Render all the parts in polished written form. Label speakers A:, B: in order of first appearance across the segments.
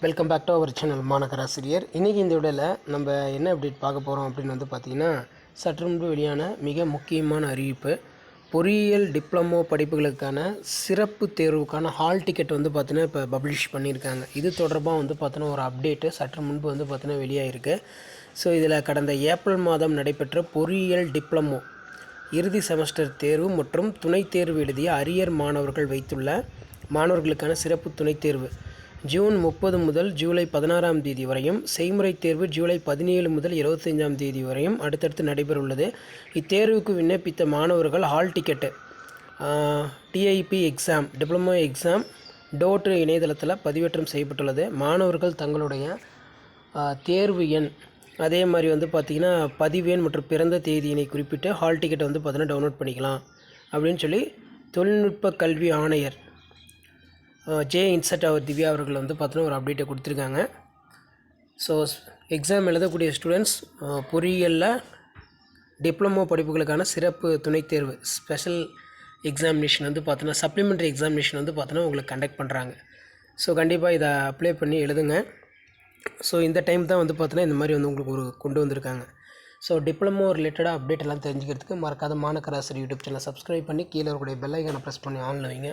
A: Welcome back to our channel மாநகராசிரியர். இன்றைக்கி இந்த வீடியோவில் நம்ம என்ன அப்டேட் பார்க்க போகிறோம் அப்படின்னு பார்த்திங்கன்னா, சற்று முன்பு வெளியான மிக முக்கியமான அறிவிப்பு. பொறியியல் டிப்ளமோ படிப்புகளுக்கான சிறப்பு தேர்வுக்கான ஹால் டிக்கெட் பார்த்திங்கன்னா இப்போ பப்ளிஷ் பண்ணியிருக்காங்க. இது தொடர்பாக பார்த்திங்கன்னா ஒரு அப்டேட்டு சற்று முன்பு பார்த்திங்கன்னா வெளியாகிருக்கு. ஸோ இதில் கடந்த ஏப்ரல் மாதம் நடைபெற்ற பொறியியல் டிப்ளமோ இறுதி செமஸ்டர் தேர்வு மற்றும் துணைத் தேர்வு எழுதிய அரியர் மாணவர்கள் வைத்துள்ள மாணவர்களுக்கான சிறப்பு துணைத் தேர்வு ஜூன் 30 முதல் ஜூலை 16ஆம் தேதி வரையும், செய்முறை தேர்வு ஜூலை 17 முதல் 25ஆம் தேதி வரையும் அடுத்தடுத்து நடைபெற உள்ளது. இத்தேர்வுக்கு விண்ணப்பித்த மாணவர்கள் ஹால் டிக்கெட்டு டிஐபி எக்ஸாம் டிப்ளமோ எக்ஸாம் டோட்டு இணையதளத்தில் பதிவேற்றம் செய்யப்பட்டுள்ளது. மாணவர்கள் தங்களுடைய தேர்வு எண் அதே மாதிரி பார்த்திங்கன்னா பதிவு எண் மற்றும் பிறந்த தேதியினை குறிப்பிட்டு ஹால் டிக்கெட்டை பார்த்திங்கன்னா டவுன்லோட் பண்ணிக்கலாம் அப்படின்னு சொல்லி தொழில்நுட்ப கல்வி ஆணையர் ஜே இன்செட் அவர் திவ்யா அவர்கள் பார்த்தீங்கன்னா ஒரு அப்டேட்டை கொடுத்துருக்காங்க. ஸோ எக்ஸாம் எழுதக்கூடிய ஸ்டூடெண்ட்ஸ் பொறியியலில் டிப்ளமோ படிப்புகளுக்கான சிறப்பு துணைத் தேர்வு ஸ்பெஷல் எக்ஸாமினேஷன் பார்த்தீங்கன்னா சப்ளிமெண்ட்ரி எக்ஸாமினேஷன் பார்த்தீங்கன்னா உங்களுக்கு கண்டக்ட் பண்ணுறாங்க. ஸோ கண்டிப்பாக இதை அப்ளை பண்ணி எழுதுங்க. ஸோ இந்த டைம் தான் பார்த்தீங்கன்னா இந்த மாதிரி உங்களுக்கு கொண்டு வந்திருக்காங்க. ஸோ டிப்ளமோ ரிலேட்டடாக அப்டேட் எல்லாம் தெரிஞ்சுக்கிறதுக்கு மறக்காத மாநகராசிரியர் யூடியூப் சேனல் சப்ஸ்கிரைப் பண்ணி கீழே இருக்கக்கூடிய பெல் ஐக்கானை ப்ரெஸ் பண்ணி ஆன்ல வைங்க.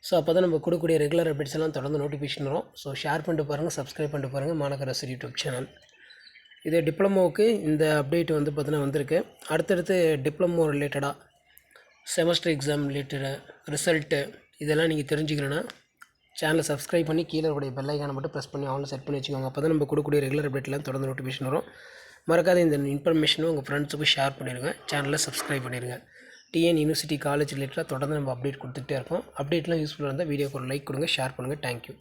A: ஸோ அப்போ தான் நம்ம கொடுக்கக்கூடிய ரெகுலர் அப்டேட்ஸ் எல்லாம் தொடர்ந்து நோட்டிஃபிகேஷன் வரும். ஸோ ஷேர் பண்ணிட்டு பாருங்கள், சப்ஸ்கிரைப் பண்ணிட்டு பாருங்கள் மாநகராசிரியர் யூடியூப் சேனல். இது டிப்ளமோவுக்கு இந்த அப்டேட் பார்த்தீங்கன்னா வந்திருக்கு. அடுத்தடுத்து டிப்ளமோ ரிலேட்டடாக செமஸ்டர் எக்ஸாம் ரிலேட்டடு ரிசல்ட்டு இதெல்லாம் நீங்கள் தெரிஞ்சுக்கணுன்னா சேனலை சப்ஸ்கிரைப் பண்ணி கீழே இருக்கக்கூடிய பெல் ஐக்கானை மட்டும் ப்ரெஸ் பண்ணி ஆன்ல செட் பண்ணி வச்சுக்கோங்க. அப்போ தான் நம்ம கொடுக்கக்கூடிய ரெகுலர் அப்டேட்லாம் தொடர்ந்து நோட்டிஃபிகேஷன் வரும். மறக்காத இந்த இன்ஃபர்மேஷனும் உங்கள் ஃப்ரெண்ட்ஸுக்கும் ஷேர் பண்ணிடுங்க. சேனலை சப்ஸ்கிரைப் பண்ணிடுங்க. டிஎன் யூனிவர்சிட்டி காலேஜ் ரிலேட்டடாக தொடர்ந்து நம்ம அப்டேட் கொடுத்துட்டே இருக்கோம். அப்டேட்லாம் யூஸ்ஃபுல்லாக இருந்தால் வீடியோக்கு ஒரு லைக் கொடுங்க, ஷேர் பண்ணுங்கள். தேங்க்யூ.